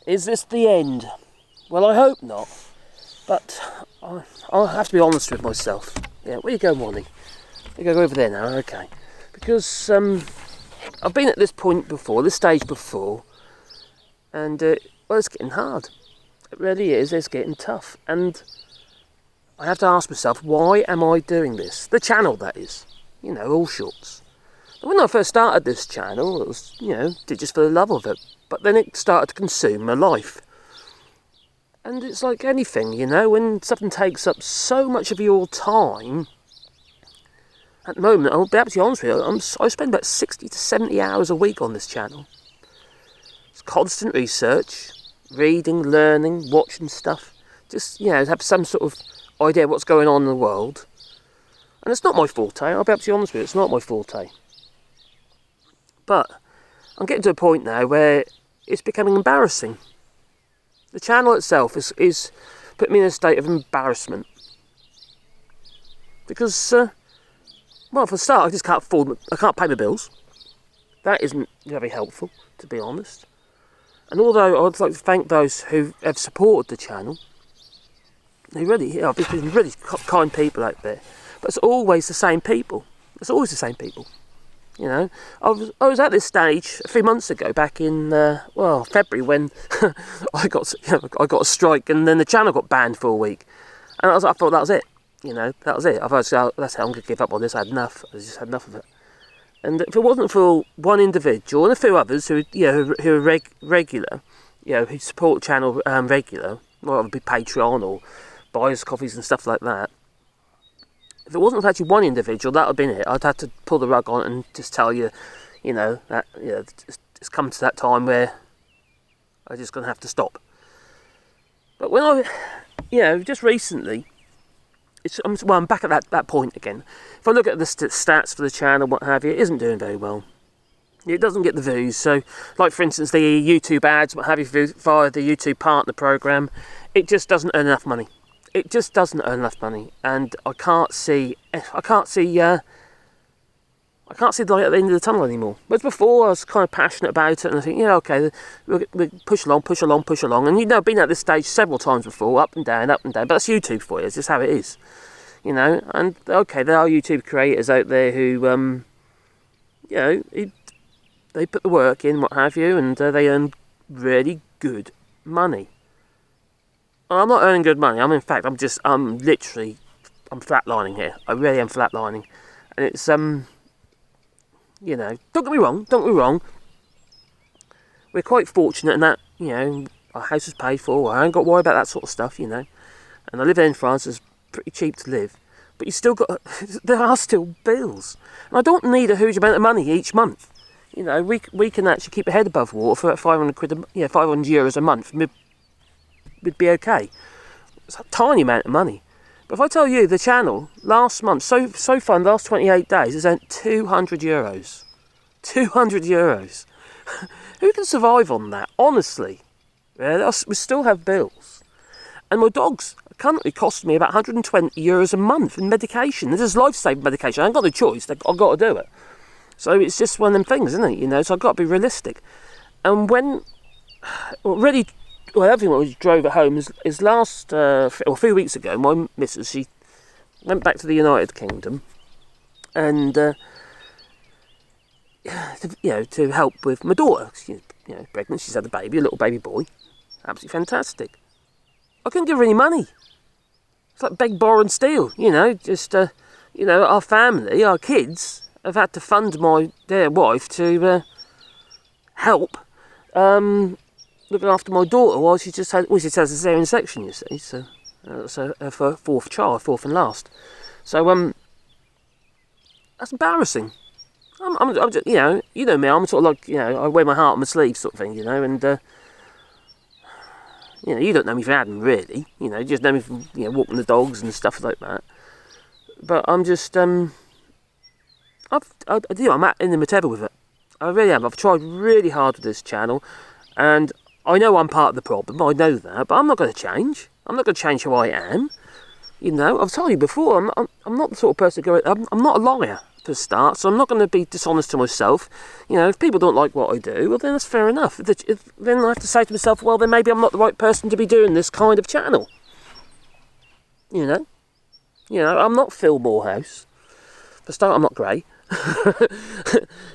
Is this the end? Well, I hope not. But I'll have to be honest with myself. Yeah, where you go, Wally? You go over there now, okay. Because I've been at this point before, this stage before, and well, it's getting hard. It really is. It's getting tough, and I have to ask myself, why am I doing this? The channel, that is. You know, All Shorts. When I first started this channel, it was, you know, did just for the love of it. But then it started to consume my life. And it's like anything, you know, when something takes up so much of your time. At the moment, I'll be absolutely honest with you, I spend about 60 to 70 hours a week on this channel. It's constant research, reading, learning, watching stuff. Just, you know, have some sort of idea what's going on in the world. And it's not my forte, I'll be absolutely honest with you, it's not my forte. But I'm getting to a point now where it's becoming embarrassing. The channel itself is putting me in a state of embarrassment. Because, well, for a start, I can't pay my bills. That isn't very helpful, to be honest. And although I'd like to thank those who have supported the channel, they really, you know, there's been really kind people out there. But it's always the same people. It's always the same people. You know, I was at this stage a few months ago, back in February, when I got a strike, and then the channel got banned for a week, and I thought that was it. You know, that was it. I thought, that's it. I'm going to give up on this. I had enough. I just had enough of it. And if it wasn't for one individual and a few others who are regular, you know, who support the channel regular, well, it would be Patreon or buyers coffees and stuff like that. If it wasn't for actually one individual, that would have been it. I'd have to pull the rug on and just tell you, you know, that, you know, it's come to that time where I'm just going to have to stop. But when you know, just recently, I'm back at that point again. If I look at the stats for the channel, what have you, it isn't doing very well. It doesn't get the views. So, like for instance, the YouTube ads, what have you, via the YouTube Partner Program, it just doesn't earn enough money. It just doesn't earn enough money, and I can't see the light at the end of the tunnel anymore. Whereas before, I was kind of passionate about it, and I think, yeah, okay, we'll push along. And you know, I've been at this stage several times before, up and down. But that's YouTube for you. It's just how it is, you know. And okay, there are YouTube creators out there who, you know, they put the work in, what have you, and they earn really good money. I'm not earning good money. I'm literally flatlining here. I really am flatlining. And it's, you know, don't get me wrong. We're quite fortunate in that, you know, our house is paid for. I ain't got to worry about that sort of stuff, you know. And I live in France, it's pretty cheap to live. But there are still bills. And I don't need a huge amount of money each month. You know, we can actually keep a head above water for 500 euros a month. Would be okay. It's a tiny amount of money. But if I tell you, the channel last month, so far in the last 28 days, has earned 200 euros. 200 euros. Who can survive on that? Honestly. Yeah, we still have bills. And my dogs currently cost me about 120 euros a month in medication. This is life-saving medication. I ain't got no choice. I've got to do it. So it's just one of them things, isn't it? You know, so I've got to be realistic. And when... Well, everything that drove it home is last, a few weeks ago, my missus, she went back to the United Kingdom and, to help with my daughter. She's, you know, pregnant, she's had a baby, a little baby boy. Absolutely fantastic. I couldn't give her any money. It's like beg, borrow and steal, you know, just, you know, our family, our kids have had to fund my dear wife to help, looking after my daughter while she just has a cesarean section, you see. So that's her fourth and last. So that's embarrassing. I'm just, you know me. I'm sort of like, you know, I wear my heart on my sleeve, sort of thing, you know. And you know, you don't know me from Adam, really. You know, you just know me from, you know, walking the dogs and stuff like that. But I'm just I'm in the mateba with it. I really am. I've tried really hard with this channel, and I know I'm part of the problem, I know that, but I'm not going to change. I'm not going to change who I am. You know, I've told you before, I'm not the sort of person I'm not a liar. for a start, so I'm not going to be dishonest to myself. You know, if people don't like what I do, well, then that's fair enough. Then I have to say to myself, well, then maybe I'm not the right person to be doing this kind of channel. You know, I'm not Phil Morehouse. For a start, I'm not Grey.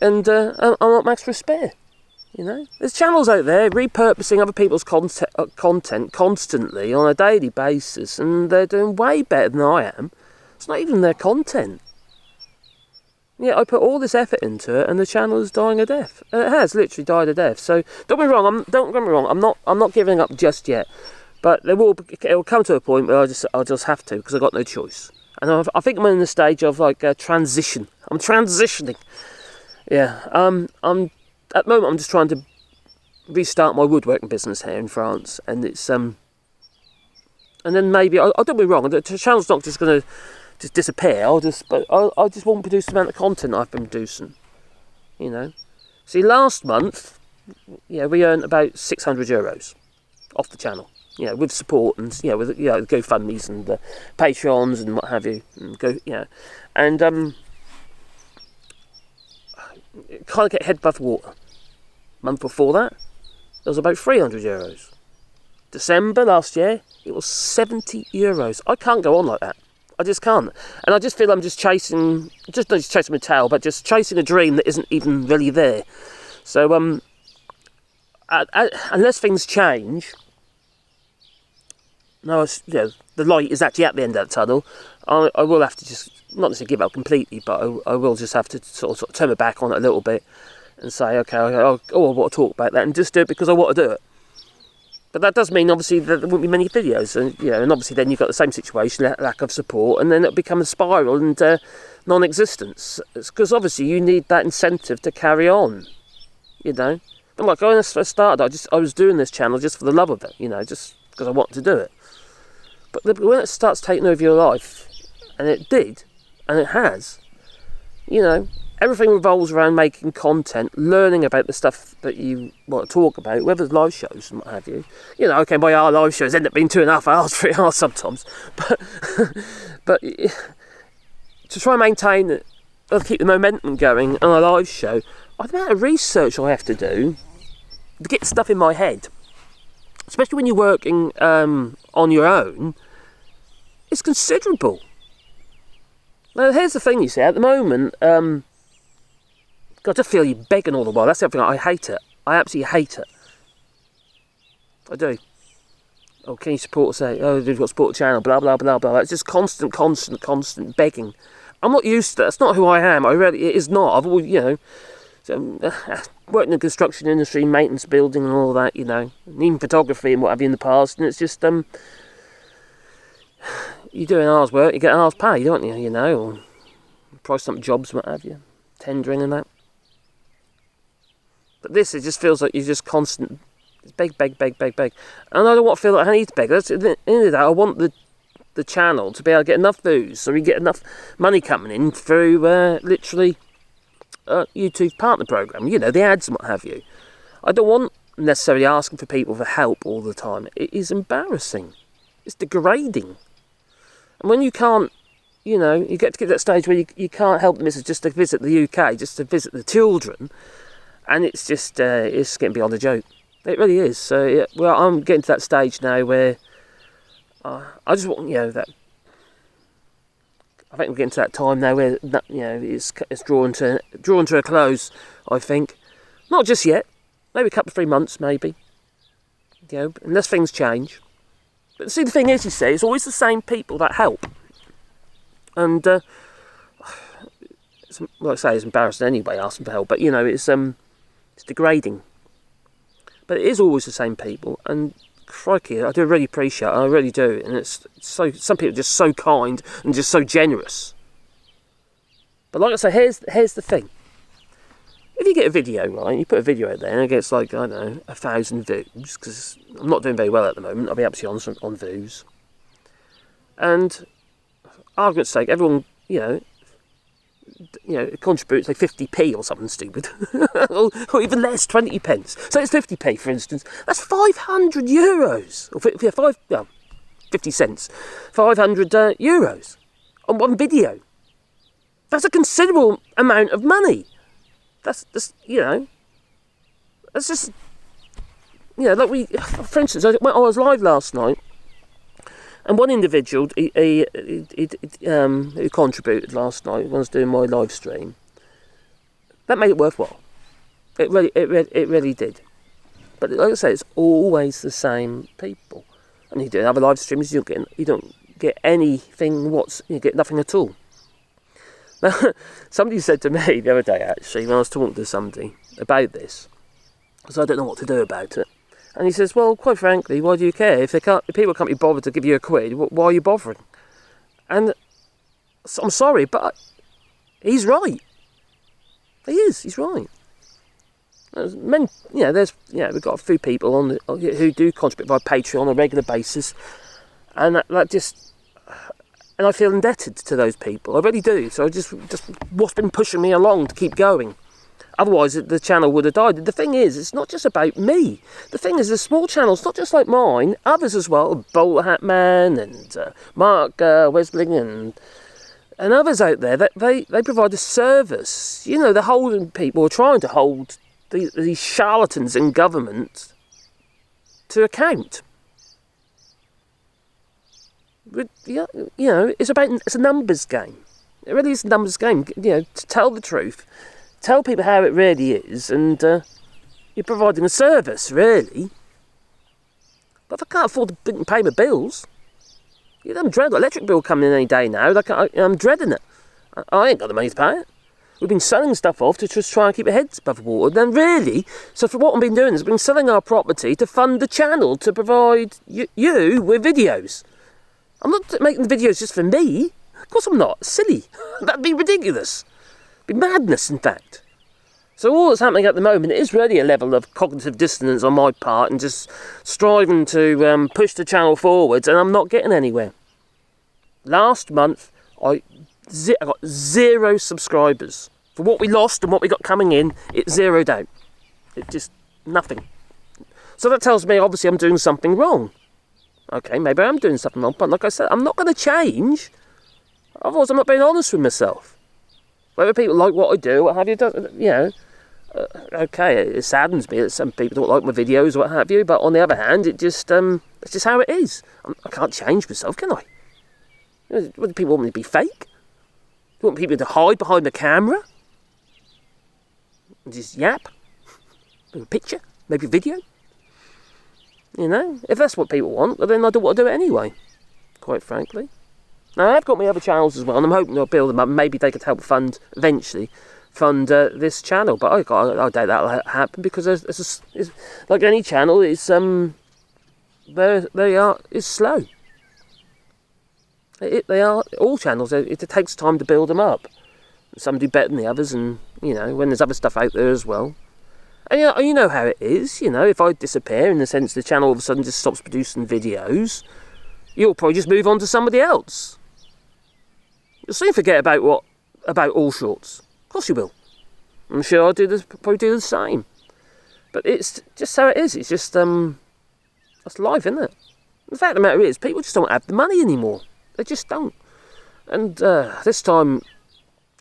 And I'm not Max Respect. You know, there's channels out there repurposing other people's content constantly on a daily basis, and they're doing way better than I am. It's not even their content. Yeah, I put all this effort into it, and the channel is dying a death. And it has literally died a death. So don't get me wrong. I'm not giving up just yet. But it'll come to a point where I'll just have to, because I've got no choice. And I think I'm in the stage of like transition. I'm transitioning. Yeah. At the moment, I'm just trying to restart my woodworking business here in France, and it's and then maybe I'll don't be wrong. The channel's not just going to just disappear. I just won't produce the amount of content I've been producing. You know, see, last month, yeah, we earned about €600 off the channel. You know, with support and with GoFundMe's and the Patreons and what have you, and kind of get head above water. Month before that, it was about €300. December last year, it was €70. I can't go on like that. I just can't. And I just feel I'm just not just chasing my tail, but just chasing a dream that isn't even really there. So, unless things change, the light is actually at the end of the tunnel, I will have to just, not necessarily give up completely, but I will just have to sort of turn my back on it a little bit and say, okay, I want to talk about that, and just do it because I want to do it. But that does mean, obviously, that there won't be many videos, and obviously then you've got the same situation, lack of support, and then it'll become a spiral and non-existence. It's because obviously you need that incentive to carry on, you know. But like when I first started, I was doing this channel just for the love of it, just because I wanted to do it. But when it starts taking over your life, and it did, and it has, everything revolves around making content, learning about the stuff that you want to talk about, whether it's live shows and what have you. Okay, my live shows end up being 2.5 hours, 3 hours sometimes. But to try and maintain, keep the momentum going on a live show, the amount of research I have to do to get stuff in my head, especially when you're working on your own, is considerable. Now, here's the thing, you see, at the moment, I just feel you begging all the while. That's the other thing. I hate it. I absolutely hate it. I do. Oh, can you support, say, you've got to support the channel, blah, blah, blah, blah. It's just constant begging. I'm not used to that. That's not who I am. It is not. I've always, worked in the construction industry, maintenance, building and all that, and even photography and what have you in the past. And it's just, you do an hour's work, you get an hour's pay, don't you, or price something jobs, what have you, tendering and that. But this, it just feels like you're just constant, beg. And I don't want to feel like I need to beg. At the end of the day, I want the channel to be able to get enough views so we get enough money coming in through literally YouTube partner program, the ads and what have you. I don't want necessarily asking for people for help all the time. It is embarrassing. It's degrading. And when you can't, you get to that stage where you can't help the missus just to visit the UK, just to visit the children, and it's just, it's getting beyond a joke. It really is. So, yeah, well, I'm getting to that stage now where I just want, that. I think we're getting to that time now where, it's drawn to a close, I think. Not just yet. Maybe a couple of 3 months, maybe. Unless things change. But see, the thing is, it's always the same people that help. And, like I say, it's embarrassing anyway, asking for help. But, it's degrading. But it is always the same people. And, crikey, I do really appreciate it. I really do. And it's so, some people are just so kind and just so generous. But like I say, here's the thing. If you get a video, right, you put a video out there and it gets like, 1,000 views, because I'm not doing very well at the moment, I'll be absolutely honest on views. And, argument's sake, everyone, contributes like 50p or something stupid. or even less, 20 pence. So it's 50p, for instance. That's €500. Or 50 cents. €500 on one video. That's a considerable amount of money. That's just, that's just, like for instance, I was live last night, and one individual, he contributed last night, when I was doing my live stream. That made it worthwhile. It really did. But like I say, it's always the same people. And you do other live streams, you don't get anything. You get nothing at all. Somebody said to me the other day, actually, when I was talking to somebody about this, because I don't know what to do about it. And he says, well, quite frankly, why do you care? If people can't be bothered to give you a quid, why are you bothering? And so, I'm sorry, but he's right. He's right. We've got a few people who do contribute by Patreon on a regular basis, and and I feel indebted to those people. I really do. So just what's been pushing me along to keep going. Otherwise, the channel would have died. The thing is, it's not just about me. The thing is, the small channels, not just like mine, others as well, Bolt Hat Man and Mark Wesling and others out there, that they provide a service. They're holding people, or trying to hold these charlatans in government to account. But, it's a numbers game. It really is a numbers game. To tell the truth, tell people how it really is, and you're providing a service, really. But if I can't afford to pay my bills, I'm dreading electric bill coming in any day now. I'm dreading it. I ain't got the money to pay it. We've been selling stuff off to just try and keep our heads above water. Then really, so for what I've been doing is I've been selling our property to fund the channel to provide you with videos. I'm not making the videos just for me. Of course I'm not. Silly. That'd be ridiculous. It'd be madness, in fact. So all that's happening at the moment is really a level of cognitive dissonance on my part and just striving to push the channel forwards, and I'm not getting anywhere. Last month, I got 0 subscribers. For what we lost and what we got coming in, it zeroed out. It just, nothing. So that tells me, obviously, I'm doing something wrong. Okay, maybe I'm doing something wrong, but like I said, I'm not going to change. Otherwise, I'm not being honest with myself. Whether people like what I do, what have you, okay, it saddens me that some people don't like my videos, what have you, but on the other hand, it's just how it is. I can't change myself, can I? What, do people want me to be fake? Do you want people to hide behind the camera? And just yap? Maybe a picture? Maybe a video? If that's what people want, then I don't want to do it anyway, quite frankly. Now, I've got my other channels as well, and I'm hoping I'll build them up. Maybe they could help eventually fund this channel, but I doubt that'll happen, because it's like any channel, it's slow. They are all channels. It takes time to build them up. Some do better than the others, and when there's other stuff out there as well. And you know how it is. If I disappear, in the sense the channel all of a sudden just stops producing videos, you'll probably just move on to somebody else. You'll soon forget about All Shorts. Of course you will. I'm sure I'll probably do the same. But it's just how it is. It's just that's life, isn't it? The fact of the matter is, people just don't have the money anymore. They just don't. And this time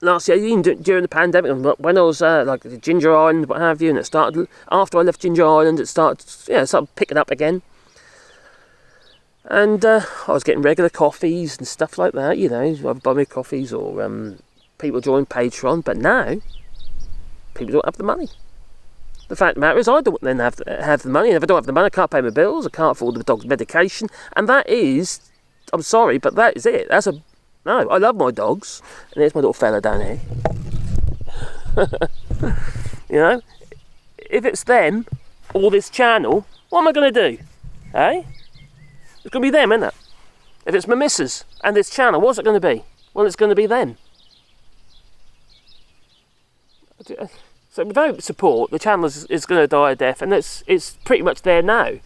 last year, even during the pandemic, when I was like the Ginger Island, what have you, and it started after I left Ginger Island, it started picking up again. And I was getting regular coffees and stuff like that, either buy me coffees or people join Patreon. But now, people don't have the money. The fact of the matter is, I don't then have the money. And if I don't have the money, I can't pay my bills, I can't afford the dog's medication. And that is, I'm sorry, but that is it. No, I love my dogs. And there's my little fella down here. If it's them, or this channel, what am I going to do? Eh? It's going to be them, isn't it? If it's my missus and this channel, what's it going to be? Well, it's going to be them. So without support, the channel is going to die a death, and it's pretty much there now.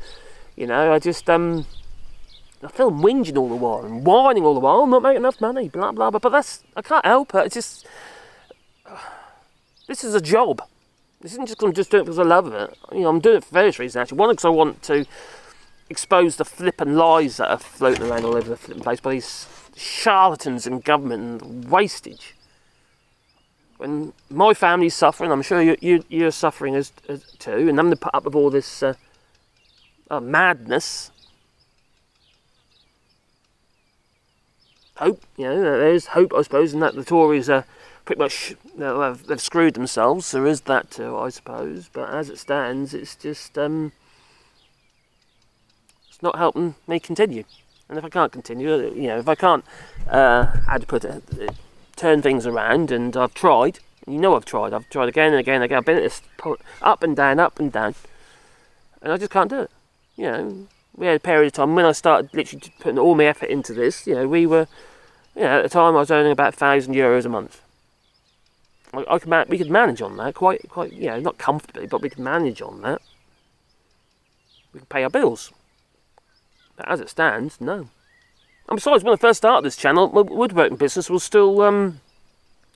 I just I feel whinging all the while and whining all the while. I'm not making enough money, blah blah blah. But I can't help it. It's just this is a job. This isn't just going to just do it because I love it. I'm doing it for various reasons actually. One, because I want to expose the flippin' lies that are floating around all over the flippin' place by these charlatans in government and wastage. when my family's suffering, I'm sure you're suffering as too, and I'm to put up with all this madness. Hope, there's hope, I suppose, in that the Tories are pretty much, they've screwed themselves. There is that too, I suppose. But as it stands, it's just, it's not helping me continue. And if I can't continue, if I can't, how to put it, turn things around, and I've tried. I've tried again and again and again. I've been at this up and down, and I just can't do it. We had a period of time when I started literally putting all my effort into this. We were, at the time I was earning about €1,000 a month. We could manage on that quite, not comfortably, but we could manage on that. We could pay our bills. But as it stands, no. And besides, when I first started this channel, my woodworking business was still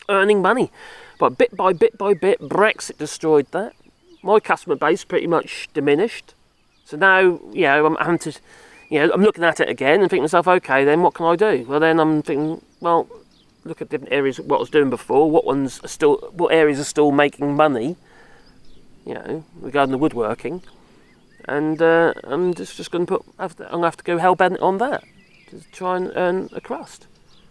earning money. But bit by bit, Brexit destroyed that. My customer base pretty much diminished. So now, I'm having to, I'm looking at it again and thinking to myself, okay, then what can I do? Well, then I'm thinking, look at different areas of what I was doing before. What areas are still making money? Regarding the woodworking, and I'm just going to I'm going to have to go hell bent on that to try and earn a crust.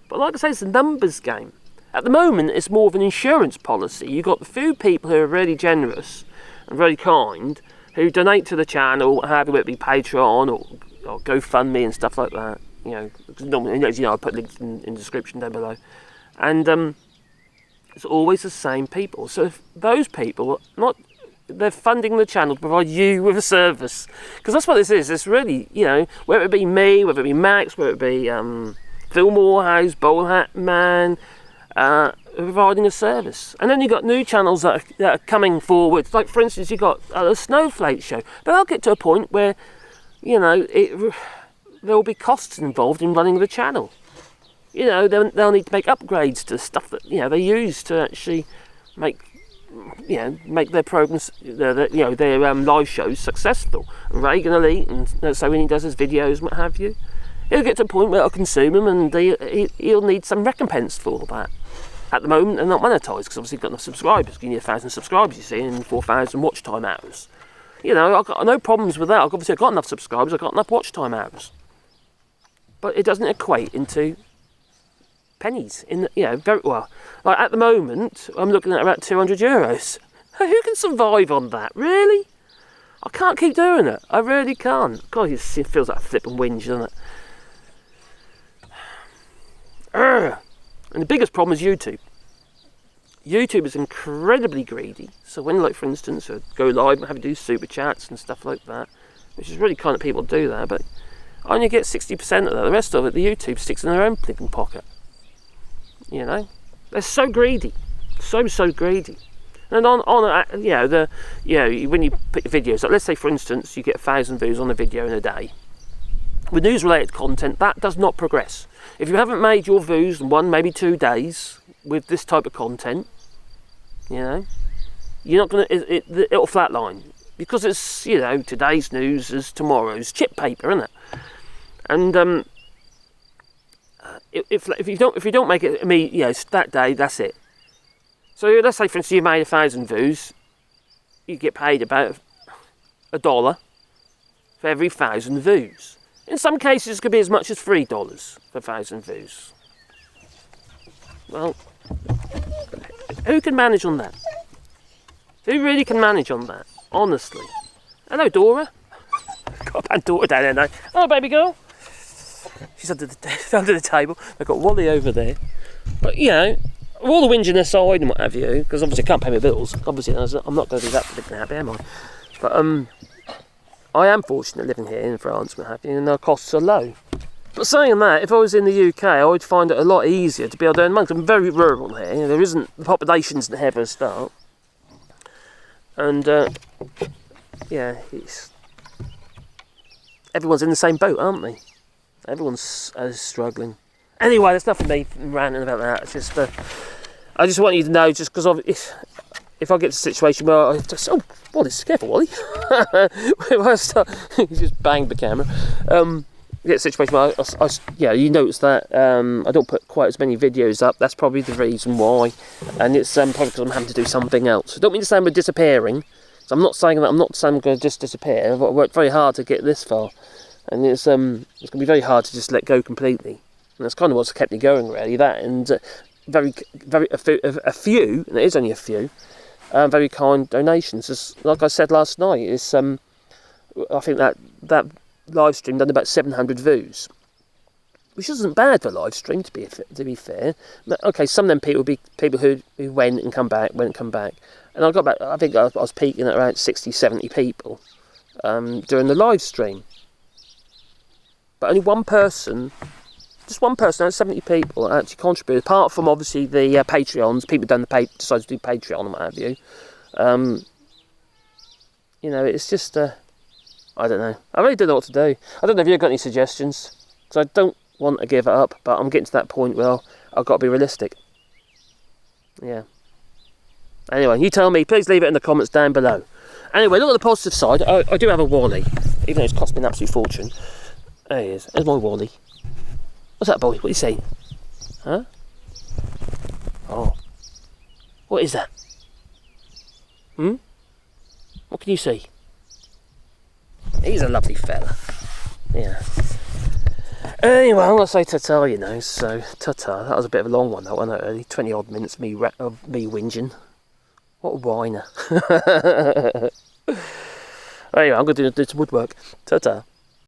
But like I say, it's a numbers game. At the moment, it's more of an insurance policy. You've got a few people who are really generous and very kind, who donate to the channel, however it be Patreon or GoFundMe and stuff like that. Normally, as I put links in the description down below. And it's always the same people. So if those people, they're funding the channel to provide you with a service. Because that's what this is. It's really, whether it be me, whether it be Max, whether it be Phil Morehouse, Bowl Hat Man, providing a service. And then you've got new channels that are coming forward. Like, for instance, you've got a Snowflake show. But they'll get to a point where, there will be costs involved in running the channel. They'll need to make upgrades to stuff that, they use to actually make their programs, their live shows successful. And Reagan Elite, and so when he does his videos and what have you, he'll get to a point where it'll consume him, and he'll need some recompense for all that. At the moment, they're not monetised, because obviously you've got enough subscribers. You need 1,000 subscribers, you see, and 4,000 watch time hours. I've got no problems with that. Obviously I've got enough subscribers, I've got enough watch time hours. But it doesn't equate into pennies. Very well. Like at the moment, I'm looking at about €200. Who can survive on that? Really? I can't keep doing it. I really can't. God, it feels like a flipping whinge, doesn't it? And the biggest problem is YouTube. YouTube is incredibly greedy. So when, like, for instance, I go live and have to do super chats and stuff like that, which is really kind of people do that, but I only get 60% of that. The rest of it, the YouTube sticks in their own flipping pocket. They're so greedy, so greedy. And when you put your videos up, let's say, for instance, you get 1,000 views on a video in a day. With news-related content, that does not progress. If you haven't made your views in 1, maybe 2 days with this type of content, you're not going to. It'll flatline, because it's today's news is tomorrow's chip paper, isn't it? And if you don't make it that day, that's it. So let's say, for instance, you made 1,000 views, you get paid about $1 for every 1,000 views. In some cases, it could be as much as $3 for 1,000 views. Well, who can manage on that? Who really can manage on that? Honestly. Hello, Dora. Got a Pandora down there now. Hello, baby girl. She's under the table. I've got Wally over there. But, all the whinging aside and what have you, because obviously I can't pay my bills. Obviously, I'm not going to do that flipping happy, am I? But, I am fortunate living here in France, what have you, and our costs are low. But saying that, if I was in the UK, I would find it a lot easier to be able to earn money. I'm very rural here. There isn't, the population's the heavier start. And, everyone's in the same boat, aren't they? Everyone's struggling. Anyway, there's nothing me ranting about that. It's just, I just want you to know, just because if I get to a situation where I just, Wally, careful, Wally. If I start, he just banged the camera. get a situation where yeah, you notice that I don't put quite as many videos up. That's probably the reason why, and it's probably because I'm having to do something else. I don't mean to say I'm disappearing. So I'm not saying that I'm going to just disappear. I've worked very hard to get this far, and it's going to be very hard to just let go completely. And that's kind of what's kept me going, really. That and a few, and it is only a few, very kind donations. Just like I said last night, it's I think that live stream done about 700 views, which isn't bad for a live stream, to be fair. But, okay, some of them people be people who went and come back, and I got back. I think I was peaking at around 60, 70 people during the live stream. But only one person, just one person out of 70 people actually contributed, apart from obviously the Patreons. People decided to do Patreon and what have you. You know, it's just, I don't know. I really don't know what to do. I don't know if you've got any suggestions, because I don't want to give it up, but I'm getting to that point where I've got to be realistic. Yeah. Anyway, you tell me. Please leave it in the comments down below. Anyway, look at the positive side. I do have a Wally, even though it's cost me an absolute fortune. There he is. There's my Wally. What's that, boy? What are you saying? Huh? Oh. What is that? What can you see? He's a lovely fella. Yeah. Anyway, I'm going to say ta-ta, you know, so ta-ta. That was a bit of a long one, that one, early. 20 odd minutes of me whinging. What a whiner. Anyway, I'm going to do this woodwork. Ta-ta.